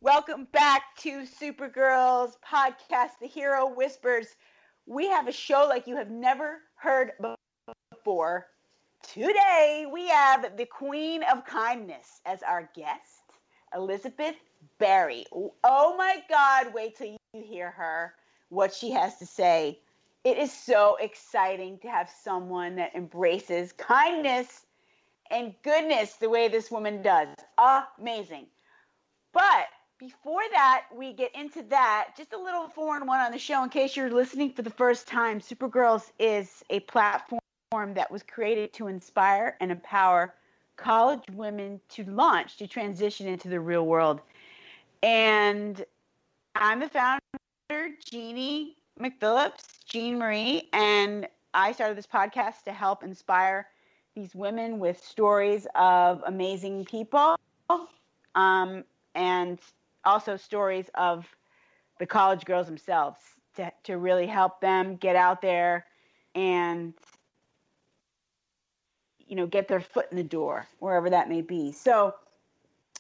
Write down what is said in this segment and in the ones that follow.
Welcome back to Supergirl's podcast, The Hero Whispers. We have a show like you have never heard before. Today, we have the Queen of Kindness as our guest, Elizabeth Berry. Oh my God, wait till you hear her, what she has to say. It is so exciting to have someone that embraces kindness and goodness the way this woman does. Amazing. But before that, we get into that, just a little 4-in-1 on the show in case you're listening for the first time. Supergirls is a platform that was created to inspire and empower college women to transition into the real world. And I'm the founder, Jeannie McPhillips, Jean Marie, and I started this podcast to help inspire these women with stories of amazing people. And also stories of the college girls themselves to really help them get out there and, get their foot in the door, wherever that may be. So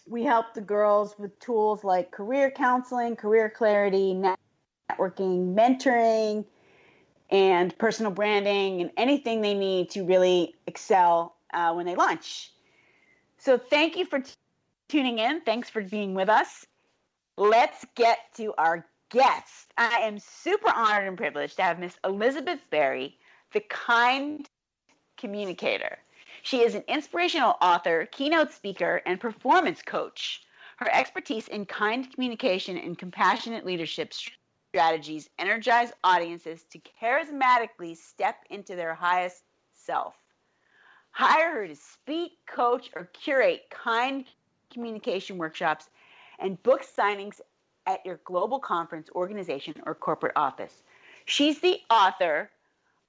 we help the girls with tools like career counseling, career clarity, networking, mentoring, and personal branding, and anything they need to really excel when they launch. So thank you for tuning in. Thanks for being with us. Let's get to our guest. I am super honored and privileged to have Miss Elizabeth Berry, the Kind Communicator. She is an inspirational author, keynote speaker, and performance coach. Her expertise in kind communication and compassionate leadership strategies energize audiences to charismatically step into their highest self. Hire her to speak, coach, or curate kind communication workshops and book signings at your global conference, organization, or corporate office. She's the author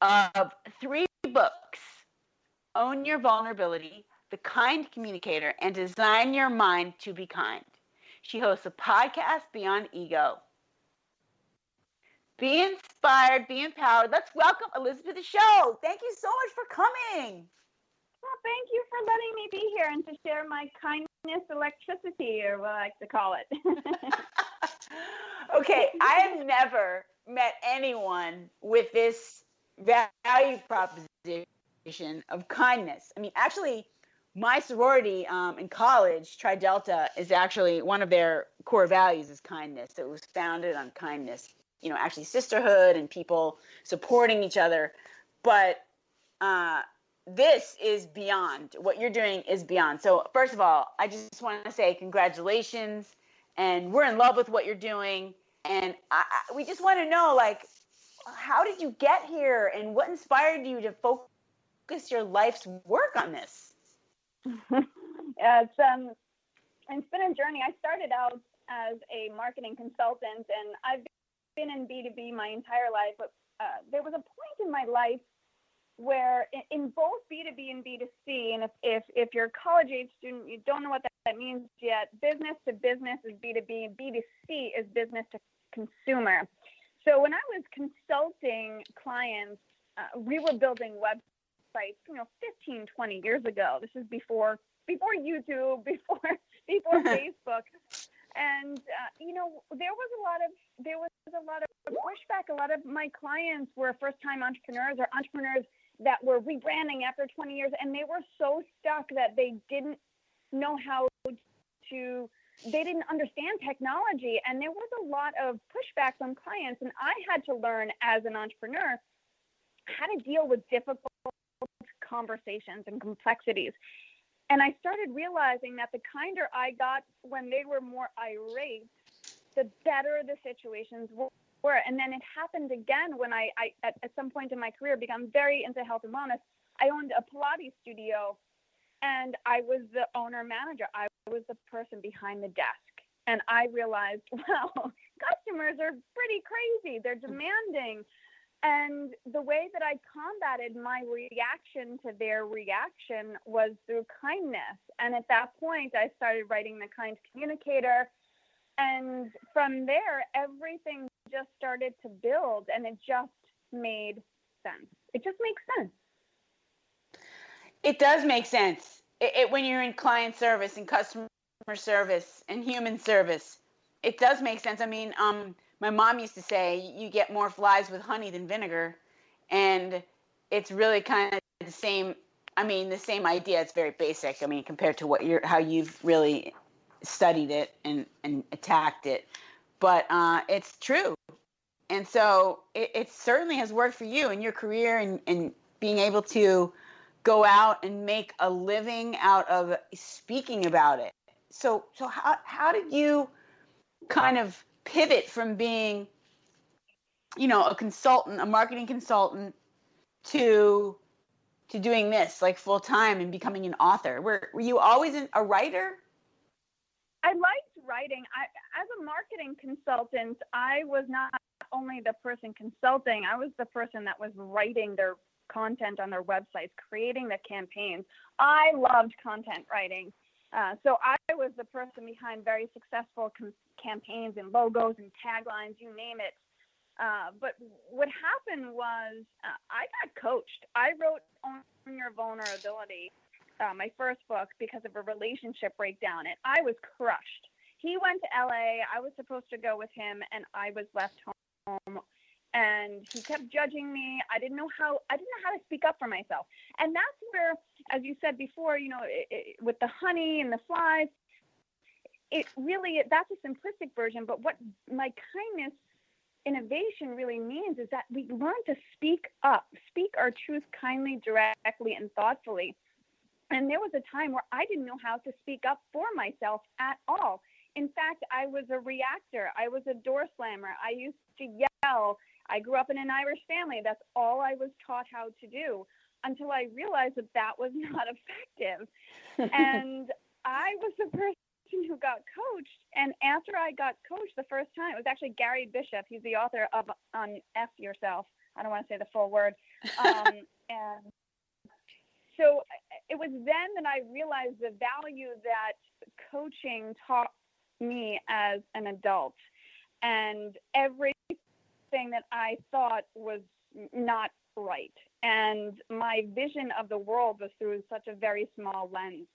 of 3 books, Own Your Vulnerability, The Kind Communicator, and Design Your Mind to Be Kind. She hosts a podcast, BeyondEgo. Be inspired, be empowered. Let's welcome Elizabeth to the show. Thank you so much for coming. Well, thank you for letting me be here and to share my kindness electricity, or what I like to call it. Okay, I have never met anyone with this value proposition of kindness. I mean, actually, my sorority in college, Tri Delta, is actually one of their core values is kindness. It was founded on kindness, actually sisterhood and people supporting each other. But this is beyond. What you're doing is beyond. So first of all, I just want to say congratulations, and we're in love with what you're doing. And we just want to know, how did you get here, and what inspired you to focus your life's work on this? Yeah, it's been a journey. I started out as a marketing consultant, and I've been in B2B my entire life. But there was a point in my life where in both B2B and B2C, and if you're a college age student, you don't know what that means yet. Business to business is B2B, and B2C is business to consumer. So when I was consulting clients, we were building websites, 15, 20 years ago. This is before YouTube, before Facebook. And there was a lot of pushback. A lot of my clients were first-time entrepreneurs or entrepreneurs that were rebranding after 20 years, and they were so stuck that they didn't know how to. They didn't understand technology, and there was a lot of pushback from clients. And I had to learn as an entrepreneur how to deal with difficult conversations and complexities. And I started realizing that the kinder I got when they were more irate, the better the situations were. And then it happened again when I at some point in my career, became very into health and wellness. I owned a Pilates studio, and I was the owner manager. I was the person behind the desk. And I realized, wow, customers are pretty crazy. They're demanding. And the way that I combated my reaction to their reaction was through kindness. And at that point, I started writing the Kind Communicator. And from there, everything just started to build, and it just made sense. It just makes sense. It does make sense. When you're in client service and customer service and human service, It does make sense. I mean, my mom used to say you get more flies with honey than vinegar, and it's really kind of the same. I mean, the same idea. It's very basic. I mean, compared to how you've really studied it and attacked it, but it's true. And so it certainly has worked for you in your career and being able to go out and make a living out of speaking about it. So how did you kind of pivot from being, a consultant, a marketing consultant, to doing this like full time and becoming an author? Were you always a writer? I liked writing. As a marketing consultant, I was not only the person consulting, I was the person that was writing their content on their websites, creating the campaigns. I loved content writing. So I was the person behind very successful campaigns and logos and taglines, you name it. But what happened was I got coached. I wrote Own Your Vulnerability, my first book, because of a relationship breakdown, and I was crushed. He went to LA. I was supposed to go with him, and I was left home. And he kept judging me. I didn't know how to speak up for myself. And that's where, as you said before, with the honey and the flies, that's a simplistic version. But what my kindness innovation really means is that we learn to speak up, speak our truth kindly, directly, and thoughtfully. And there was a time where I didn't know how to speak up for myself at all. In fact, I was a reactor. I was a door slammer. I used to yell. I grew up in an Irish family. That's all I was taught how to do, until I realized that was not effective. And I was the person who got coached. And after I got coached the first time, it was actually Gary Bishop. He's the author of F Yourself. I don't want to say the full word. And so it was then that I realized the value that coaching taught me as an adult. And everything that I thought was not right. And my vision of the world was through such a very small lens.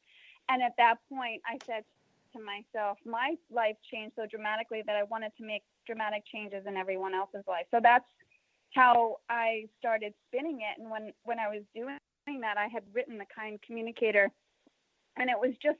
And at that point, I said to myself, my life changed so dramatically that I wanted to make dramatic changes in everyone else's life. So that's how I started spinning it. And when I was doing that, I had written the Kind Communicator, and it was just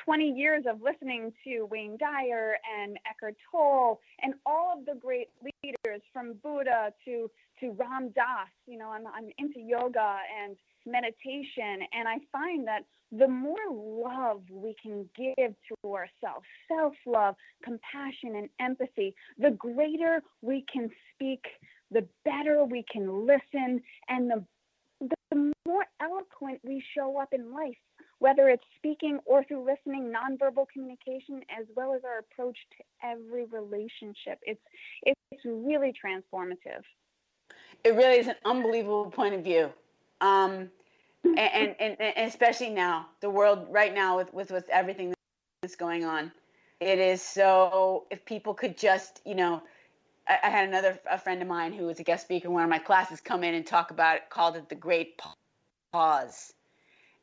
20 years of listening to Wayne Dyer and Eckhart Tolle and all of the great leaders, from Buddha to Ram Dass. I'm into yoga and meditation, and I find that the more love we can give to ourselves, self-love, compassion, and empathy, the greater we can speak, the better we can listen, and the more eloquent we show up in life, whether it's speaking or through listening, nonverbal communication, as well as our approach to every relationship. It's really transformative. It really is an unbelievable point of view. And especially now, the world right now with everything that's going on, it is so, if people could just, I had a friend of mine who was a guest speaker in one of my classes come in and talk about it, called it the great pause.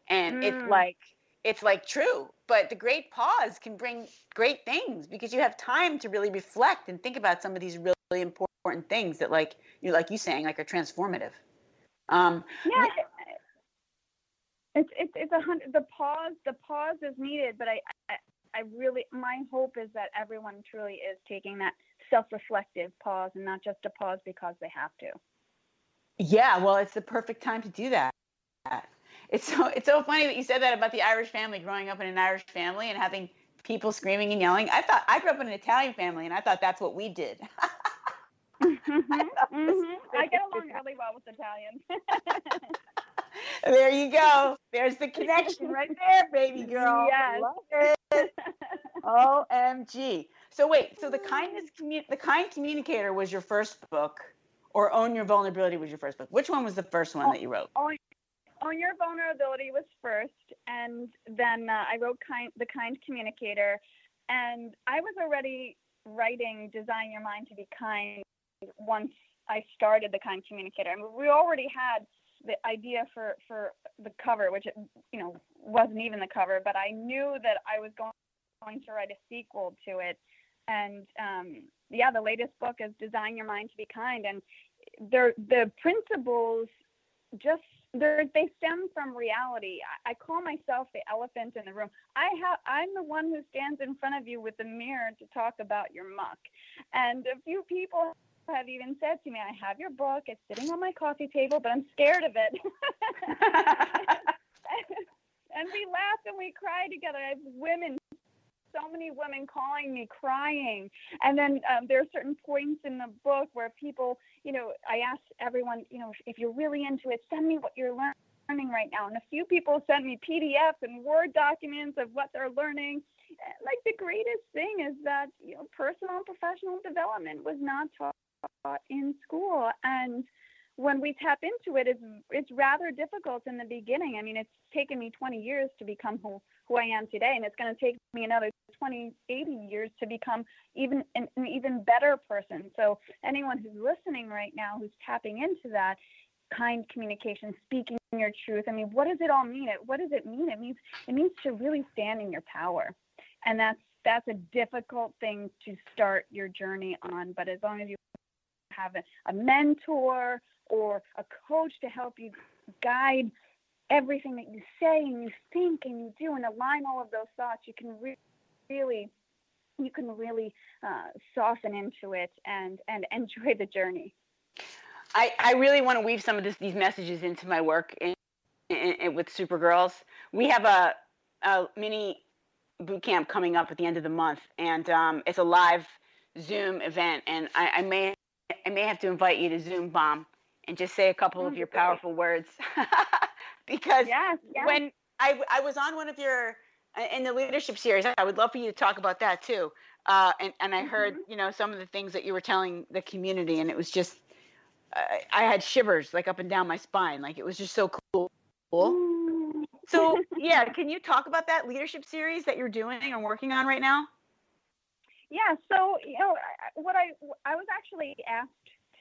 And it's like true, but the great pause can bring great things, because you have time to really reflect and think about some of these really important things that, like you saying, like, are transformative. It's the pause is needed, but I really, my hope is that everyone truly is taking that self-reflective pause, and not just a pause because they have to. Yeah, well, it's the perfect time to do that. It's so funny that you said that about the Irish family, growing up in an Irish family and having people screaming and yelling. I grew up in an Italian family, and I thought that's what we did. I get along really well with Italians. There you go. There's the connection right there, baby girl. Yes. Love it. OMG. So wait, so the Kind Communicator was your first book, or Own Your Vulnerability was your first book? Which one was the first one that you wrote? Own Your Vulnerability was first, and then I wrote the Kind Communicator, and I was already writing Design Your Mind to Be Kind once I started the Kind Communicator. I mean, we already had the idea for the cover, which wasn't even the cover, but I knew that I was going to write a sequel to it. yeah, the latest book is Design Your Mind to Be Kind. And the principles they stem from reality. I call myself the elephant in the room. I'm the one who stands in front of you with the mirror to talk about your muck. And a few people have even said to me, I have your book, it's sitting on my coffee table, but I'm scared of it. And we laugh and we cry together. I have so many women calling me crying. And then there are certain points in the book where people, I ask everyone, if you're really into it, send me what you're learning right now. And a few people sent me PDFs and Word documents of what they're learning. Like, the greatest thing is that, personal and professional development was not taught in school. And when we tap into it, it's rather difficult in the beginning. I mean, it's taken me 20 years to become who I am today, and it's going to take me another 80 years to become an even better person. So anyone who's listening right now, who's tapping into that kind communication, speaking your truth, I mean, what does it all mean? What does it mean? It means to really stand in your power. And that's a difficult thing to start your journey on. But as long as you have a mentor or a coach to help you guide everything that you say and you think and you do and align all of those thoughts, you can really soften into it and enjoy the journey. I really want to weave some of these messages into my work with Supergirls. We have a mini boot camp coming up at the end of the month, and it's a live Zoom event, and I may have to invite you to Zoom bomb and just say a couple of your powerful words. Because when I was on one of your in the leadership series, I would love for you to talk about that too. And I heard, some of the things that you were telling the community, and it was just, I had shivers like up and down my spine. Like, it was just so cool. So yeah, can you talk about that leadership series that you're doing and working on right now? Yeah. So, what I was actually asked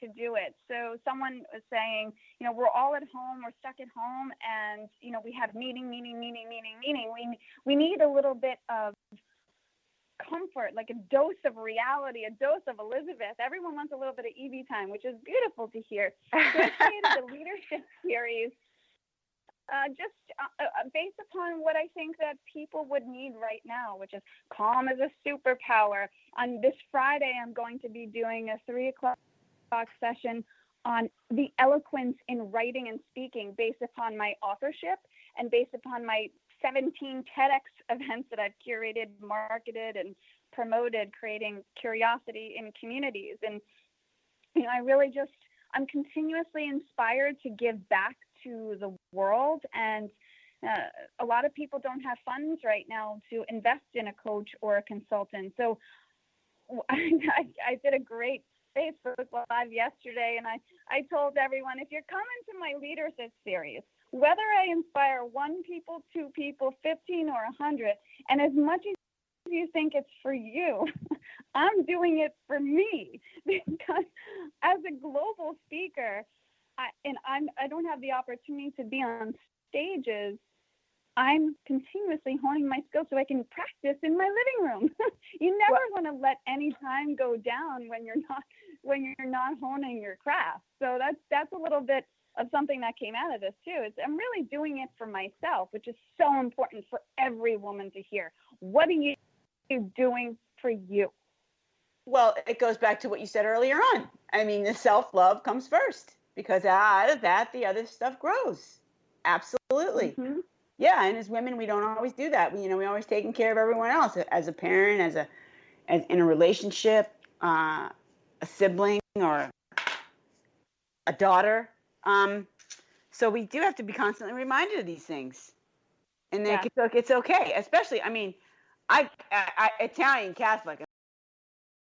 to do it. So someone was saying, we're all at home, we're stuck at home, and, we have meeting. We need a little bit of comfort, like a dose of reality, a dose of Elizabeth. Everyone wants a little bit of EV time, which is beautiful to hear. So I created a leadership series just based upon what I think that people would need right now, which is calm as a superpower. On this Friday, I'm going to be doing a 3:00 session on the eloquence in writing and speaking based upon my authorship and based upon my 17 TEDx events that I've curated, marketed, and promoted, creating curiosity in communities. And, I'm continuously inspired to give back to the world. And a lot of people don't have funds right now to invest in a coach or a consultant. So I did a great Facebook Live yesterday, and I told everyone, if you're coming to my leadership series, whether I inspire 1 people, 2 people, 15 or 100, and as much as you think it's for you, I'm doing it for me, because as a global speaker, I don't have the opportunity to be on stages. I'm continuously honing my skills so I can practice in my living room. You never want to let any time go down when you're not honing your craft. So that's a little bit of something that came out of this too. I'm really doing it for myself, which is so important for every woman to hear. What are you doing for you? Well, it goes back to what you said earlier on. I mean, the self-love comes first, because out of that, the other stuff grows. Absolutely. Mm-hmm. Yeah, and as women, we don't always do that. We always taking care of everyone else, as a parent, as in a relationship, a sibling, or a daughter. So we do have to be constantly reminded of these things, and it's okay. Especially, I mean, I Italian Catholic.